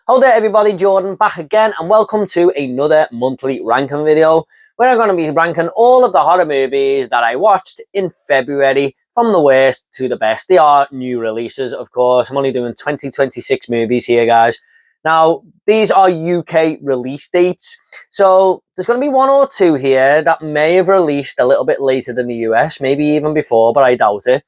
Hello there everybody, Jordan back again and welcome to another monthly ranking video where I'm going to be ranking all of the horror movies that I watched in February from the worst to the best. They are new releases, of course. I'm only doing 2026 movies here, guys. Now, these are UK release dates, so there's going to be one or two here that may have released a little bit later than the US, maybe even before, but I doubt it.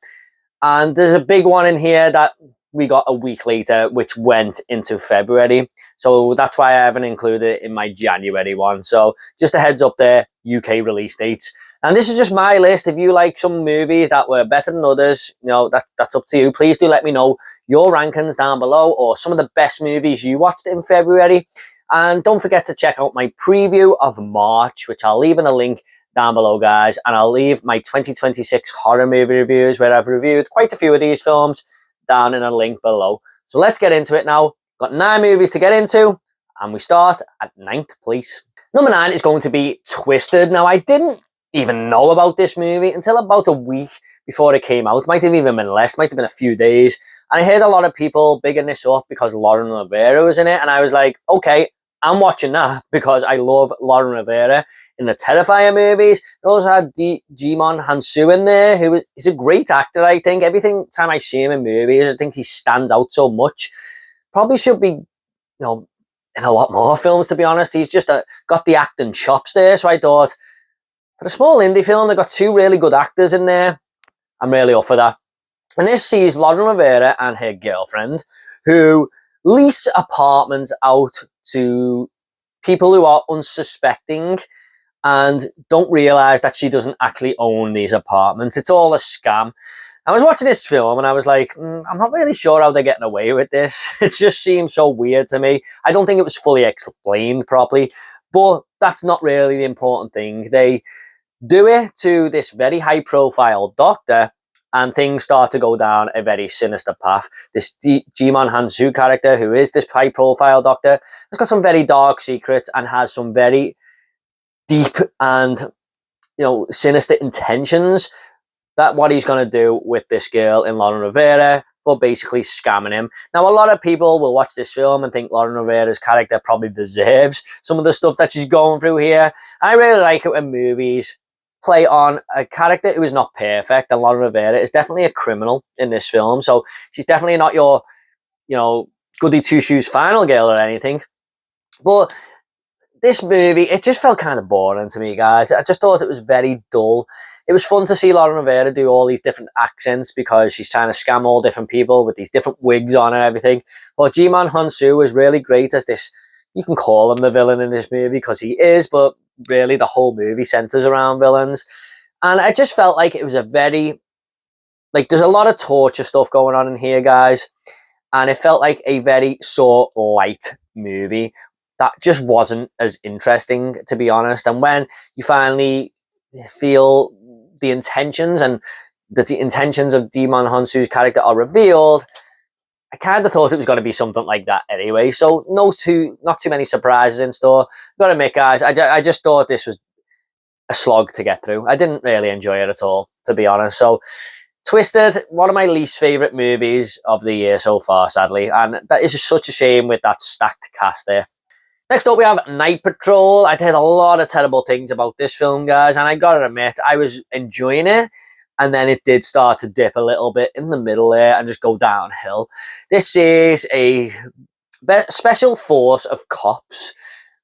And there's a big one in here that we got a week later, which went into February. So that's why I haven't included it in my January one. So just a heads up there, UK release dates. And this is just my list. If you like some movies that were better than others, you know, that's up to you. Please do let me know your rankings down below or some of the best movies you watched in February. And don't forget to check out my preview of March, which I'll leave in a link down below, guys. And I'll leave my 2026 horror movie reviews where I've reviewed quite a few of these films down in a link below. So let's get into it now. Got 9 movies to get into, and we start at 9th place. Number 9 is going to be Twisted. Now, I didn't even know about this movie until about a week before it came out. Might have even been less, might have been a few days. And I heard a lot of people bigging this up because Lauren Rivera was in it, and I was like, okay, I'm watching that because I love Lauren Rivera in the Terrifier movies. It also had Jimon Hansu in there, who is a great actor, I think. Every time I see him in movies, I think he stands out so much. Probably should be, in a lot more films, to be honest. He's just got the acting chops there, so I thought, for a small indie film, they've got 2 really good actors in there. I'm really up for that. And this sees Lauren Rivera and her girlfriend, who lease apartments out to people who are unsuspecting and don't realise that she doesn't actually own these apartments. It's all a scam. I was watching this film and I was like, I'm not really sure how they're getting away with this. It just seems so weird to me. I don't think it was fully explained properly, but that's not really the important thing. They do it to this very high-profile doctor, and things start to go down a very sinister path. This Jimon Hansu character, who is this high-profile doctor, has got some very dark secrets and has some very deep and, sinister intentions that what he's going to do with this girl in Lauren Rivera for basically scamming him. Now, a lot of people will watch this film and think Lauren Rivera's character probably deserves some of the stuff that she's going through here. I really like it when movies play on a character who is not perfect, and Lauren Rivera is definitely a criminal in this film, so she's definitely not your, goody two-shoes final girl or anything. But this movie, it just felt kind of boring to me, guys. I just thought it was very dull. It was fun to see Lauren Rivera do all these different accents because she's trying to scam all different people with these different wigs on and everything. But Jimon Hansu was really great as this, you can call him the villain in this movie because he is, but really the whole movie centers around villains. And I just felt like it was a very, there's a lot of torture stuff going on in here, guys, and it felt like a very light movie that just wasn't as interesting, to be honest. And when you finally feel the intentions and that the intentions of Jimon Hansu's character are revealed, I kind of thought it was going to be something like that anyway. So not too many surprises in store. Gotta admit, guys, I just thought this was a slog to get through. I didn't really enjoy it at all, to be honest. So Twisted, one of my least favourite movies of the year so far, sadly. And that is just such a shame with that stacked cast there. Next up, we have Night Patrol. I'd heard a lot of terrible things about this film, guys, and I gotta admit, I was enjoying it. And then it did start to dip a little bit in the middle there and just go downhill. This is a special force of cops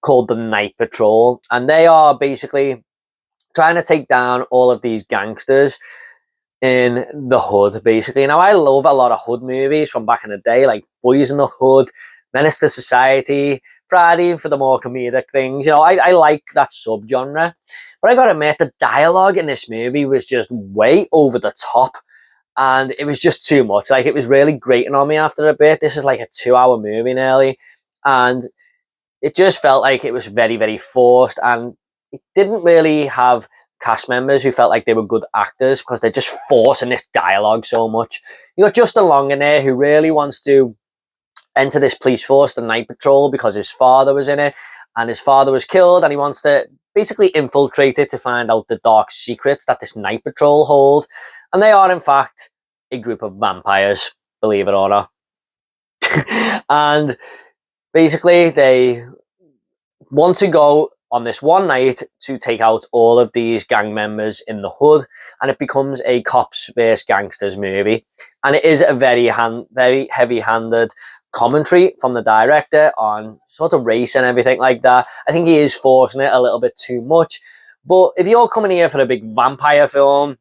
called the Night Patrol. And they are basically trying to take down all of these gangsters in the hood, basically. Now, I love a lot of hood movies from back in the day, like Boys in the Hood, Menace to Society, Friday for the more comedic things. I like that subgenre. But I gotta admit, the dialogue in this movie was just way over the top. And it was just too much. It was really grating on me after a bit. This is like a 2-hour movie nearly. And it just felt like it was very, very forced. And it didn't really have cast members who felt like they were good actors because they're just forcing this dialogue so much. You got Justin Long in there who really wants to enter this police force, the Night Patrol, because his father was in it and his father was killed, and he wants to basically infiltrate it to find out the dark secrets that this Night Patrol hold. And they are, in fact, a group of vampires, believe it or not. And Basically, they want to go on this one night to take out all of these gang members in the hood, and it becomes a cops versus gangsters movie. And it is a very heavy-handed commentary from the director on sort of race and everything like that. I think he is forcing it a little bit too much. But if you're coming here for a big vampire film,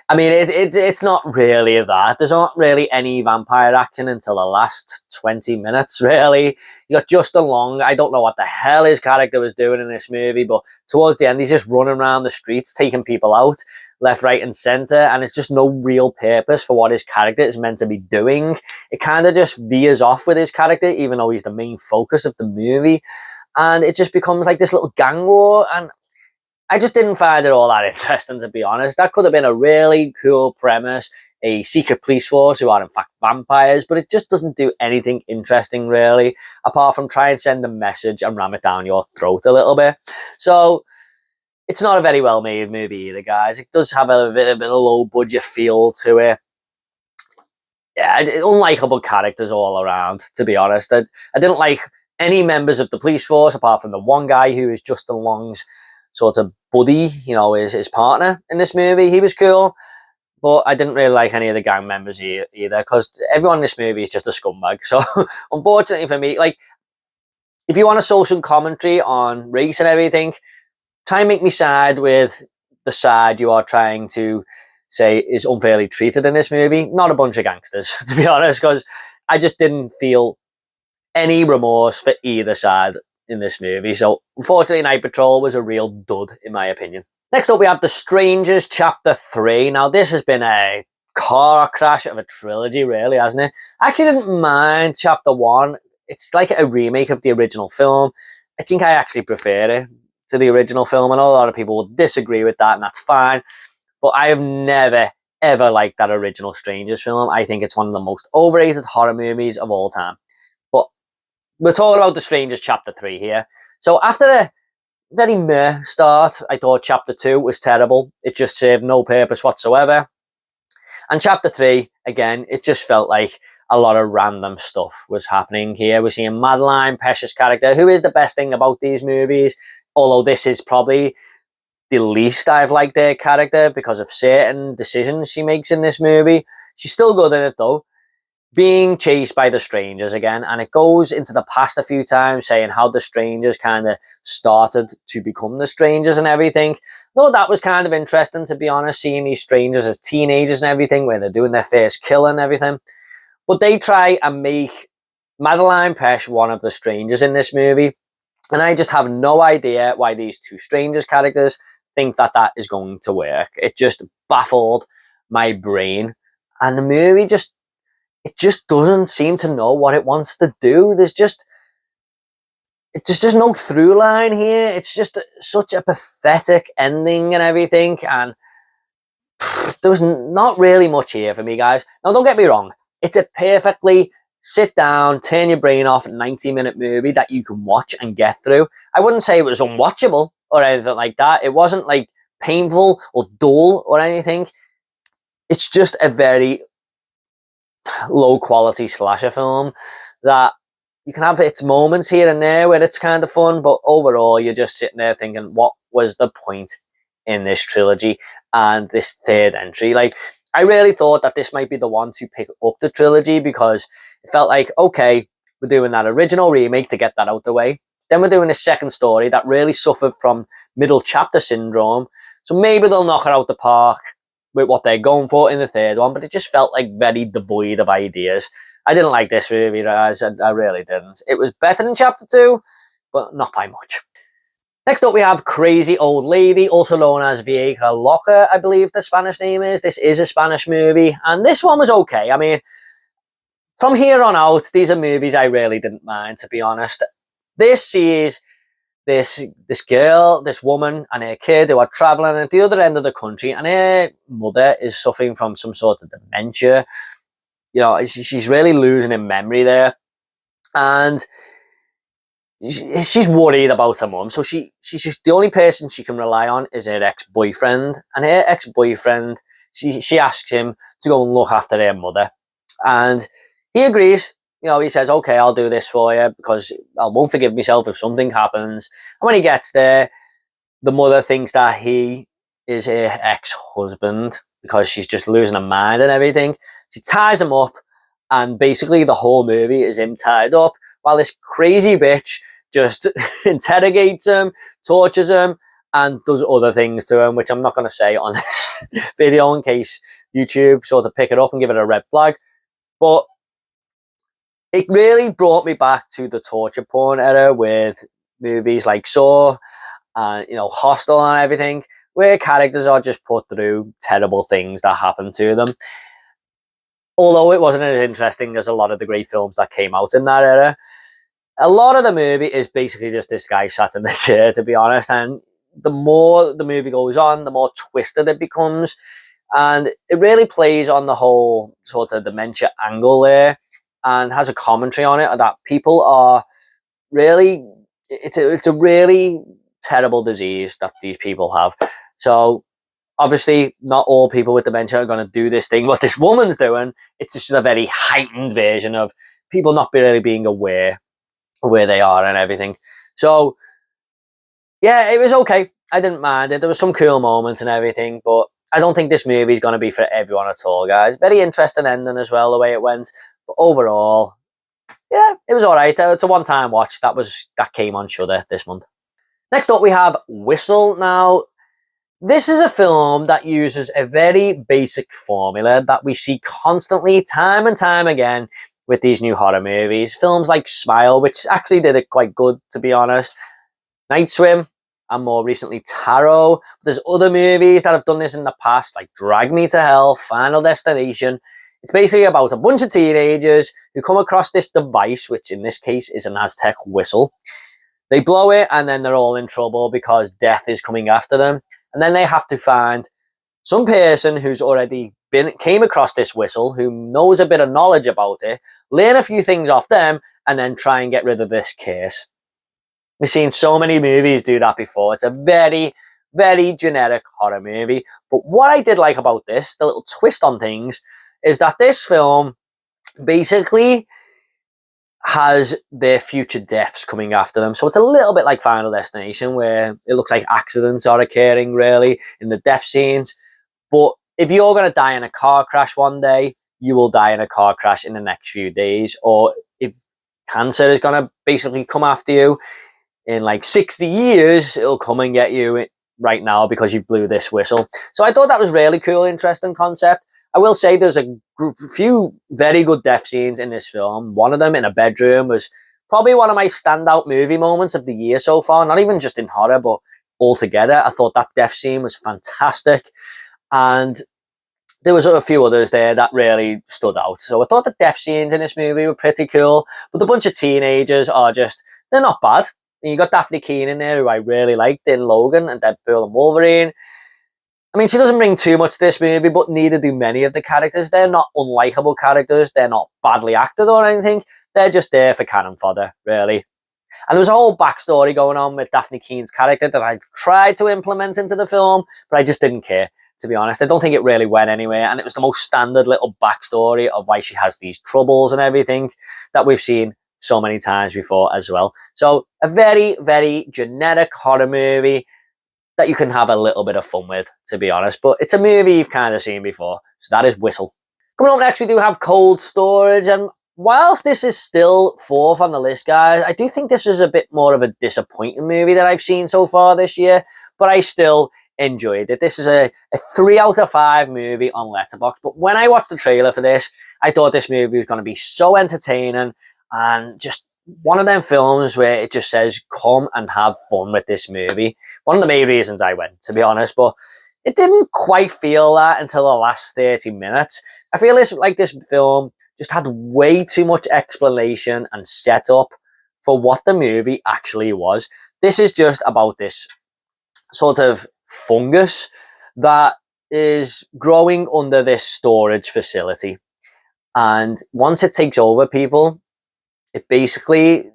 I mean, it's not really that. There's not really any vampire action until the last 20 minutes, really. You got Justin Long. I don't know what the hell his character was doing in this movie, but towards the end, he's just running around the streets, taking people out, left, right, and centre, and it's just no real purpose for what his character is meant to be doing. It kind of just veers off with his character, even though he's the main focus of the movie, and it just becomes like this little gang war, and I just didn't find it all that interesting, to be honest. That could have been a really cool premise, a secret police force who are in fact vampires, but it just doesn't do anything interesting, really, apart from try and send a message and ram it down your throat a little bit. So it's not a very well-made movie either, guys. It does have a bit of a low-budget feel to it. Yeah, unlikable characters all around, to be honest. I didn't like any members of the police force, apart from the one guy who is Justin Long's sort of buddy, you know, his partner in this movie. He was cool, but I didn't really like any of the gang members either, because everyone in this movie is just a scumbag. So unfortunately for me, like, if you want a social commentary on race and everything, try and make me side with the side you are trying to say is unfairly treated in this movie, not a bunch of gangsters, to be honest, because I just didn't feel any remorse for either side in this movie. So unfortunately, Night Patrol was a real dud, in my opinion. Next up, we have The Strangers Chapter 3. Now, this has been a car crash of a trilogy, really, hasn't it? I actually didn't mind Chapter 1. It's like a remake of the original film. I think I actually prefer it to the original film. I know a lot of people will disagree with that, and that's fine. But I have never, ever liked that original Strangers film. I think it's one of the most overrated horror movies of all time. But we're talking about The Strangers Chapter 3 here. So after a very meh start, I thought Chapter 2 was terrible. It just served no purpose whatsoever. And Chapter 3, again, it just felt like a lot of random stuff was happening here. We're seeing Madeline Pesha's character, who is the best thing about these movies, although this is probably the least I've liked their character because of certain decisions she makes in this movie. She's still good in it, though. Being chased by the Strangers again, and it goes into the past a few times, saying how the Strangers kind of started to become the Strangers and everything. Though that was kind of interesting, to be honest, seeing these Strangers as teenagers and everything, when they're doing their first kill and everything. But they try and make Madeline Pesh one of the Strangers in this movie, and I just have no idea why these two Strangers characters think that that is going to work. It just baffled my brain, and the movie just doesn't seem to know what it wants to do. There's no through line here. It's just such a pathetic ending and everything, and there was not really much here for me, guys. Now, don't get me wrong. It's a perfectly sit down, turn your brain off 90-minute movie that you can watch and get through. I wouldn't say it was unwatchable or anything like that. It wasn't like painful or dull or anything. It's just a very low quality slasher film that you can have its moments here and there where it's kind of fun, but overall you're just sitting there thinking, what was the point in this trilogy and this third entry? Like, I really thought that this might be the one to pick up the trilogy, because it felt like, okay, we're doing that original remake to get that out the way. Then we're doing a second story that really suffered from middle chapter syndrome. So maybe they'll knock it out the park with what they're going for in the third one, but it just felt like very devoid of ideas. I didn't like this movie, guys. I really didn't. It was better than Chapter 2, but not by much. Next up, we have Crazy Old Lady, also known as Vieja Loca, I believe the Spanish name is. This is a Spanish movie, and this one was okay. I mean, from here on out, these are movies I really didn't mind, to be honest. This sees this girl, this woman, and her kid who are traveling at the other end of the country, and her mother is suffering from some sort of dementia. You know, she's really losing her memory there, and she's worried about her mum. So she's the only person she can rely on is her ex-boyfriend, and her ex-boyfriend, she asks him to go and look after her mother, and he agrees. You know, he says, okay, I'll do this for you because I won't forgive myself if something happens. And when he gets there, the mother thinks that he is her ex-husband because she's just losing her mind and everything. She ties him up, and basically the whole movie is him tied up while this crazy bitch just interrogates him, tortures him, and does other things to him, which I'm not going to say on this video in case YouTube sort of pick it up and give it a red flag. But it really brought me back to the torture porn era with movies like Saw and, you know, Hostel and everything, where characters are just put through terrible things that happen to them. Although it wasn't as interesting as a lot of the great films that came out in that era. A lot of the movie is basically just this guy sat in the chair, to be honest, and the more the movie goes on, the more twisted it becomes. And it really plays on the whole sort of dementia angle there and has a commentary on it that people are really, it's a really terrible disease that these people have. So obviously not all people with dementia are going to do this thing what this woman's doing. It's just a very heightened version of people not really being aware of where they are and everything. So yeah, it was okay. I didn't mind it. There was some cool moments and everything, but I don't think this movie is going to be for everyone at all, guys. Very interesting ending as well, the way it went. But overall, yeah, it was all right. It's a one-time watch. That came on Shudder this month. Next up, we have Whistle. Now, this is a film that uses a very basic formula that we see constantly, time and time again, with these new horror movies. Films like Smile, which actually did it quite good, to be honest. Night Swim, and more recently Tarot. There's other movies that have done this in the past, like Drag Me to Hell, Final Destination. It's basically about a bunch of teenagers who come across this device, which in this case is an Aztec whistle. They blow it and then they're all in trouble because death is coming after them. And then they have to find some person who's already came across this whistle, who knows a bit of knowledge about it, learn a few things off them, and then try and get rid of this curse. We've seen so many movies do that before. It's a very, very generic horror movie. But what I did like about this, the little twist on things, is that this film basically has their future deaths coming after them. So it's a little bit like Final Destination, where it looks like accidents are occurring, really, in the death scenes. But if you're going to die in a car crash one day, you will die in a car crash in the next few days. Or if cancer is going to basically come after you, in like 60 years, it'll come and get you right now because you blew this whistle. So I thought that was really cool, interesting concept. I will say there's a few very good death scenes in this film. One of them in a bedroom was probably one of my standout movie moments of the year so far. Not even just in horror, but altogether. I thought that death scene was fantastic. And there was a few others there that really stood out. So I thought the death scenes in this movie were pretty cool. But the bunch of teenagers are just, they're not bad. And you got Daphne Keane in there, who I really liked in Logan and Deadpool and Wolverine. I mean, she doesn't bring too much to this movie, but neither do many of the characters. They're not unlikable characters. They're not badly acted or anything. They're just there for cannon fodder, really. And there was a whole backstory going on with Daphne Keane's character that I tried to implement into the film, but I just didn't care, to be honest. I don't think it really went anywhere. And it was the most standard little backstory of why she has these troubles and everything that we've seen so many times before as well. So a very, very generic horror movie that you can have a little bit of fun with, to be honest. But it's a movie you've kind of seen before. So that is Whistle. Coming up next, we do have Cold Storage. And whilst this is still fourth on the list, guys, I do think this is a bit more of a disappointing movie that I've seen so far this year. But I still enjoyed it. This is a 3 out of 5 movie on Letterboxd. But when I watched the trailer for this, I thought this movie was going to be so entertaining and just one of them films where it just says, come and have fun with this movie. One of the main reasons I went, to be honest, but it didn't quite feel that until the last 30 minutes. I feel this film just had way too much explanation and setup for what the movie actually was. This is just about this sort of fungus that is growing under this storage facility. And once it takes over people, it basically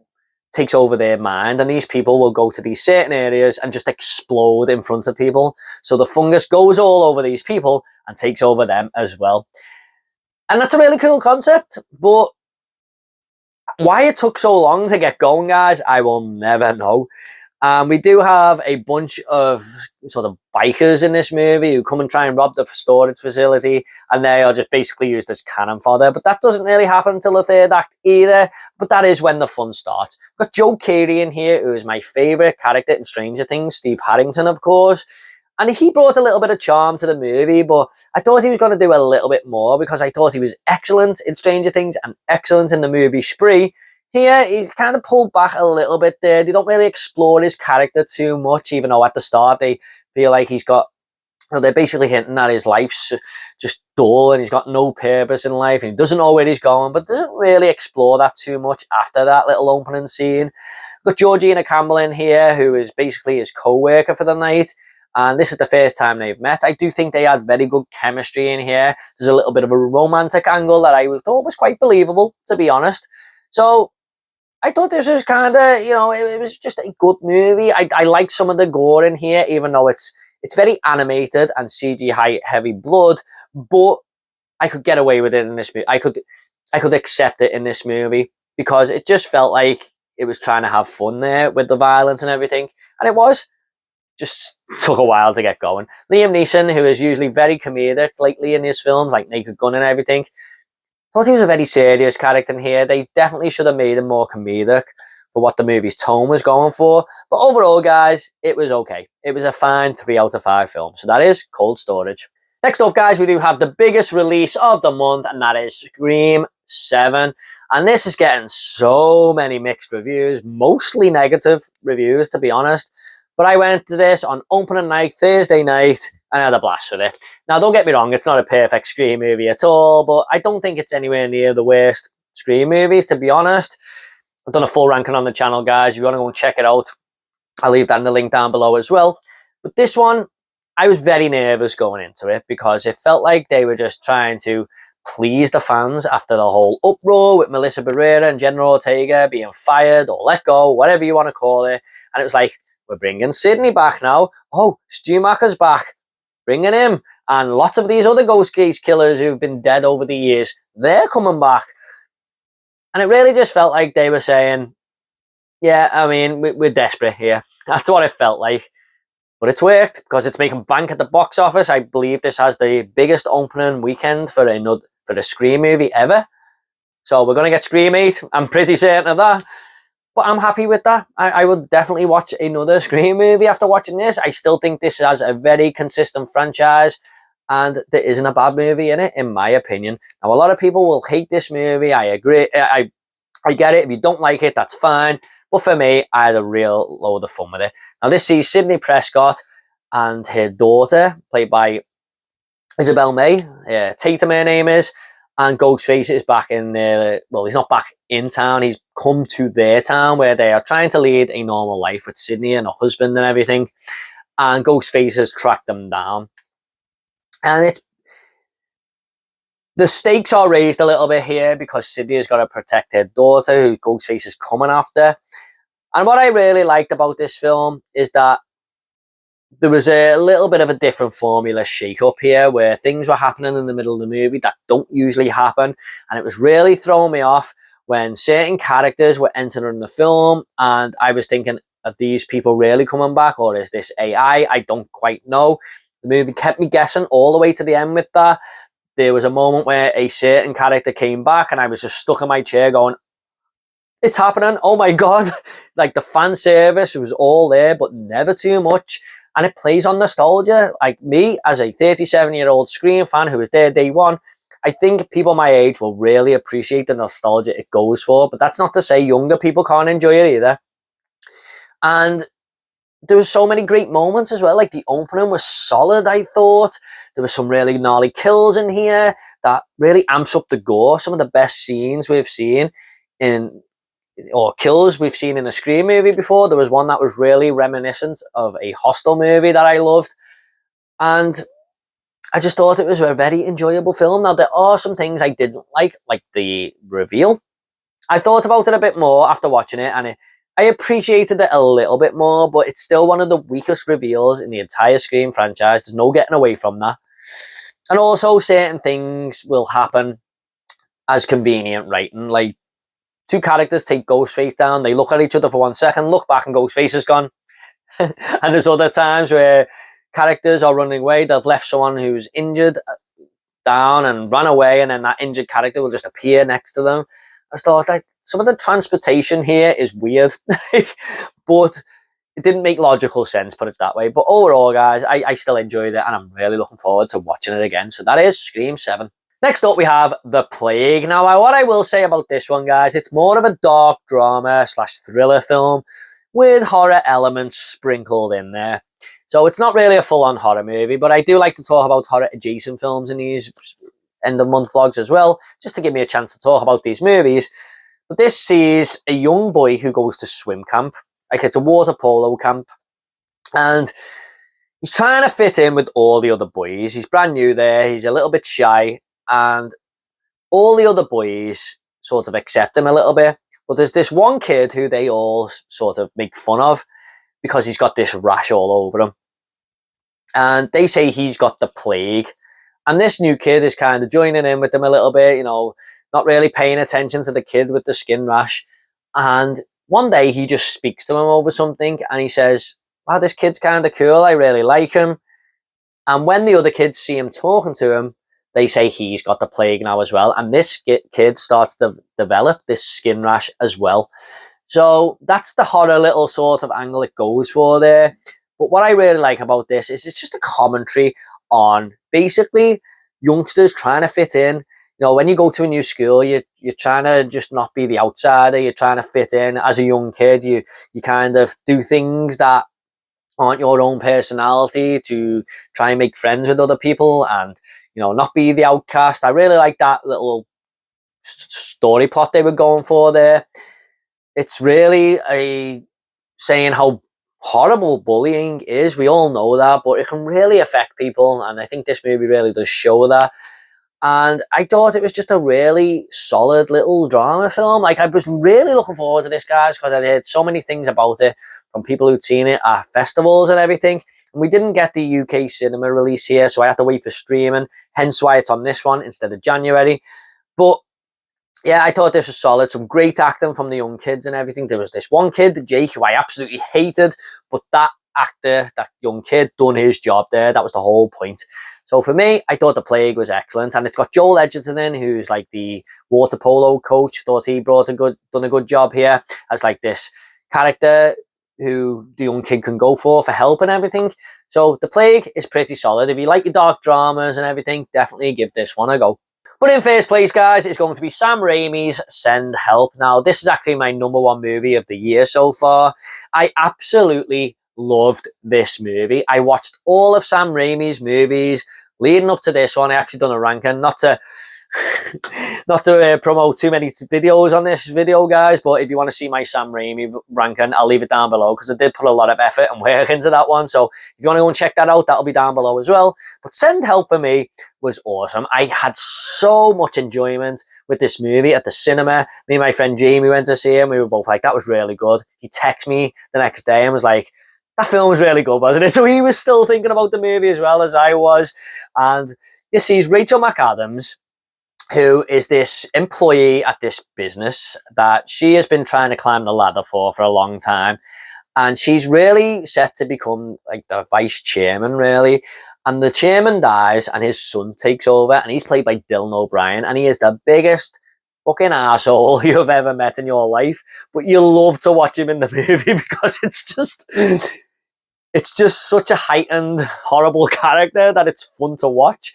takes over their mind, and these people will go to these certain areas and just explode in front of people. So the fungus goes all over these people and takes over them as well. And that's a really cool concept, but Why it took so long to get going, guys, I will never know. We do have a bunch of sort of bikers in this movie who come and try and rob the storage facility, and they are just basically used as cannon fodder. But that doesn't really happen until the third act either. But that is when the fun starts. We've got Joe Keery in here, who is my favourite character in Stranger Things, Steve Harrington, of course. And he brought a little bit of charm to the movie, but I thought he was going to do a little bit more because I thought he was excellent in Stranger Things and excellent in the movie Spree. Here, he's kind of pulled back a little bit there. They don't really explore his character too much, even though at the start they feel like he's got, they're basically hinting that his life's just dull and he's got no purpose in life and he doesn't know where he's going, but doesn't really explore that too much after that little opening scene. We've got Georgina Campbell in here, who is basically his co-worker for the night. And this is the first time they've met. I do think they had very good chemistry in here. There's a little bit of a romantic angle that I thought was quite believable, to be honest. So I thought this was kind of, it was just a good movie. I like some of the gore in here, even though it's very animated and CGI heavy blood, but I could get away with it in this movie. I could accept it in this movie because it just felt like it was trying to have fun there with the violence and everything, and it was. Just took a while to get going. Liam Neeson, who is usually very comedic lately in his films, like Naked Gun and everything, thought he was a very serious character in here. They definitely should have made him more comedic for what the movie's tone was going for. But overall, guys, it was okay. It was a fine 3 out of 5 film. So that is Cold Storage. Next up, guys, we do have the biggest release of the month, and that is Scream 7. And this is getting so many mixed reviews, mostly negative reviews, to be honest. But I went to this on opening night, Thursday night, and I had a blast with it. Now, don't get me wrong, it's not a perfect Scream movie at all, but I don't think it's anywhere near the worst Scream movies, to be honest. I've done a full ranking on the channel, guys. If you want to go and check it out, I'll leave that in the link down below as well. But this one, I was very nervous going into it because it felt like they were just trying to please the fans after the whole uproar with Melissa Barrera and Jenna Ortega being fired or let go, whatever you want to call it. And it was like, we're bringing Sydney back now. Oh, Stu Macher's back. Bringing him. And lots of these other ghost case killers who've been dead over the years, they're coming back. And it really just felt like they were saying, yeah, I mean, we're desperate here. That's what it felt like. But it's worked because it's making bank at the box office. I believe this has the biggest opening weekend for a Scream movie ever. So we're going to get Scream 8. I'm pretty certain of that. But I'm happy with that. I would definitely watch another Scream movie after watching this. I still think this has a very consistent franchise and there isn't a bad movie in it, in my opinion. Now, a lot of people will hate this movie. I agree. I get it. If you don't like it, that's fine. But for me, I had a real load of fun with it. Now, this sees Sidney Prescott and her daughter, played by Isabel May. Tatum, her name is. And Ghostface is back in there. Well, he's not back in town. He's come to their town where they are trying to lead a normal life with Sydney and her husband and everything. And Ghostface has tracked them down. And the stakes are raised a little bit here because Sydney has got to protect her daughter, who Ghostface is coming after. And what I really liked about this film is that there was a little bit of a different formula shake-up here where things were happening in the middle of the movie that don't usually happen. And it was really throwing me off when certain characters were entering the film and I was thinking, are these people really coming back or is this AI? I don't quite know. The movie kept me guessing all the way to the end with that. There was a moment where a certain character came back and I was just stuck in my chair going, it's happening. Oh my God. Like the fan service was all there, but never too much. And it plays on nostalgia. Like me, as a 37-year-old Scream fan who was there day one, I think people my age will really appreciate the nostalgia it goes for. But that's not to say younger people can't enjoy it either. And there was so many great moments as well. Like the opening was solid, I thought. There were some really gnarly kills in here that really amps up the gore. Some of the best scenes we've seen or kills we've seen in a Scream movie before. There was one that was really reminiscent of a Hostel movie that I loved. And I just thought it was a very enjoyable film. Now, there are some things I didn't like the reveal. I thought about it a bit more after watching it, and I appreciated it a little bit more, but it's still one of the weakest reveals in the entire Scream franchise. There's no getting away from that. And also, certain things will happen as convenient writing, like two characters take Ghostface down, they look at each other for 1 second, look back, and Ghostface is gone. And there's other times where characters are running away, they've left someone who's injured down and run away, and then that injured character will just appear next to them. I thought, like, some of the transportation here is weird, but it didn't make logical sense, put it that way. But overall, guys, I still enjoyed it, and I'm really looking forward to watching it again. So that is Scream 7. Next up, we have The Plague. Now, what I will say about this one, guys, it's more of a dark drama / thriller film with horror elements sprinkled in there. So it's not really a full-on horror movie, but I do like to talk about horror-adjacent films in these end-of-month vlogs as well, just to give me a chance to talk about these movies. But this sees a young boy who goes to swim camp. Like, it's a water polo camp. And he's trying to fit in with all the other boys. He's brand new there. He's a little bit shy. And all the other boys sort of accept him a little bit. But there's this one kid who they all sort of make fun of because he's got this rash all over him. And they say he's got the plague. And this new kid is kind of joining in with them a little bit, you know, not really paying attention to the kid with the skin rash. And one day he just speaks to him over something and he says, wow, this kid's kind of cool. I really like him. And when the other kids see him talking to him, they say he's got the plague now as well. And this kid starts to develop this skin rash as well. So that's the horror little sort of angle it goes for there. But what I really like about this is it's just a commentary on basically youngsters trying to fit in. You know, when you go to a new school, you're trying to just not be the outsider. You're trying to fit in. As a young kid, you kind of do things that aren't your own personality to try and make friends with other people and, you know, not be the outcast. I really like that little story plot they were going for there. It's really saying how horrible bullying is. We all know that, but it can really affect people, and I think this movie really does show that. And I thought it was just a really solid little drama film. Like, I was really looking forward to this, guys, because I heard so many things about it from people who'd seen it at festivals and everything. And we didn't get the UK cinema release here, so I had to wait for streaming, hence why it's on this one instead of January. But yeah, I thought this was solid. Some great acting from the young kids and everything. There was this one kid, Jake, who I absolutely hated, but that actor, that young kid, done his job there. That was the whole point. So for me, I thought The Plague was excellent, and it's got Joel Edgerton in, who's like the water polo coach. Thought he done a good job here as like this character who the young kid can go for help and everything. So The Plague is pretty solid. If you like your dark dramas and everything, definitely give this one a go. But in first place, guys, it's going to be Sam Raimi's Send Help. Now, this is actually my #1 movie of the year so far. I absolutely loved this movie. I watched all of Sam Raimi's movies leading up to this one. I actually done a ranking, not to promote too many videos on this video, guys, but if you want to see my Sam Raimi ranking, I'll leave it down below because I did put a lot of effort and work into that one. So if you want to go and check that out, that'll be down below as well. But Send Help for me was awesome. I had so much enjoyment with this movie at the cinema. Me and my friend Jamie went to see him. We were both like, that was really good. He texted me the next day and was like, that film was really good, wasn't it? So he was still thinking about the movie as well as I was. And you see, Rachel McAdams, who is this employee at this business that she has been trying to climb the ladder for a long time. And she's really set to become like the vice chairman, really. And the chairman dies and his son takes over, and he's played by Dylan O'Brien, and he is the biggest fucking asshole you've ever met in your life. But you love to watch him in the movie because it's just such a heightened, horrible character that it's fun to watch.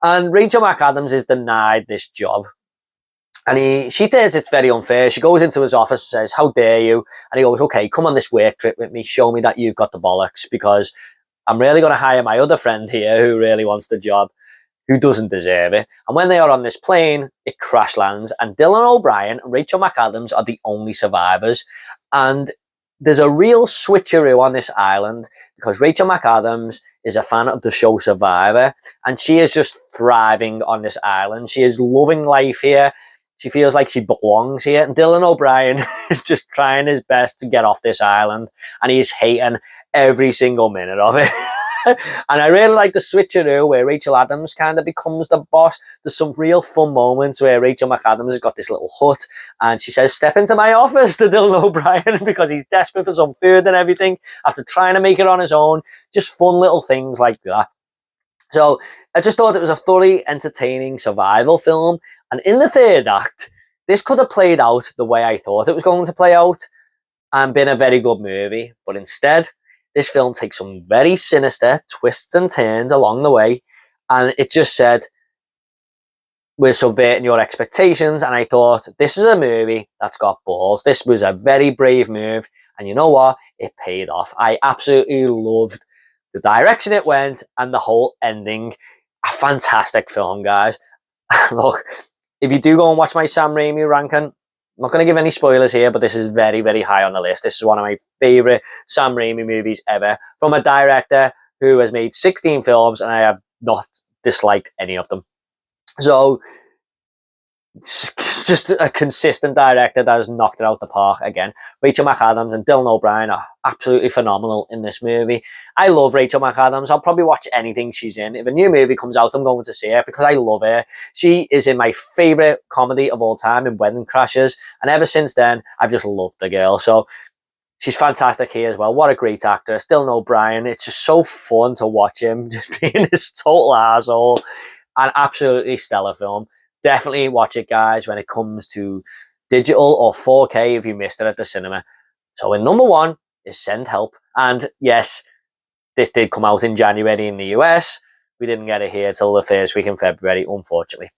And Rachel McAdams is denied this job. And she thinks it's very unfair. She goes into his office and says, how dare you? And he goes, okay, come on this work trip with me. Show me that you've got the bollocks, because I'm really going to hire my other friend here who really wants the job, who doesn't deserve it. And when they are on this plane, it crash lands. And Dylan O'Brien and Rachel McAdams are the only survivors. And there's a real switcheroo on this island because Rachel McAdams is a fan of the show Survivor, and she is just thriving on this island. She is loving life here. She feels like she belongs here. And Dylan O'Brien is just trying his best to get off this island, and he's hating every single minute of it. And I really like the switcheroo where Rachel Adams kind of becomes the boss. There's some real fun moments where Rachel McAdams has got this little hut and she says, "Step into my office," to Dylan O'Brien because he's desperate for some food and everything after trying to make it on his own. Just fun little things like that. So I just thought it was a thoroughly entertaining survival film. And in the third act, this could have played out the way I thought it was going to play out and been a very good movie. But instead, this film takes some very sinister twists and turns along the way. And it just said, "We're subverting your expectations." And I thought, this is a movie that's got balls. This was a very brave move. And you know what? It paid off. I absolutely loved the direction it went and the whole ending. A fantastic film, guys. Look, if you do go and watch my Sam Raimi ranking, I'm not going to give any spoilers here, but this is very, very high on the list. This is one of my favourite Sam Raimi movies ever, from a director who has made 16 films, and I have not disliked any of them. So, it's just a consistent director that has knocked it out the park again. Rachel McAdams and Dylan O'Brien are absolutely phenomenal in this movie. I love Rachel McAdams. I'll probably watch anything she's in. If a new movie comes out, I'm going to see her because I love her. She is in my favourite comedy of all time, in Wedding Crashers. And ever since then, I've just loved the girl. So she's fantastic here as well. What a great actress. Dylan O'Brien. It's just so fun to watch him just being this total asshole. An absolutely stellar film. Definitely watch it, guys, when it comes to digital or 4K if you missed it at the cinema. So in number one is Send Help. And yes, this did come out in January in the US. We didn't get it here till the first week in February, unfortunately.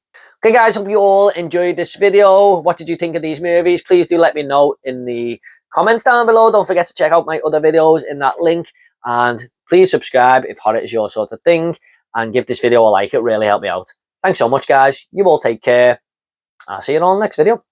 Okay, guys, hope you all enjoyed this video. What did you think of these movies? Please do let me know in the comments down below. Don't forget to check out my other videos in that link. And please subscribe if horror is your sort of thing. And give this video a like. It really helped me out. Thanks so much, guys. You all take care. I'll see you in the next video.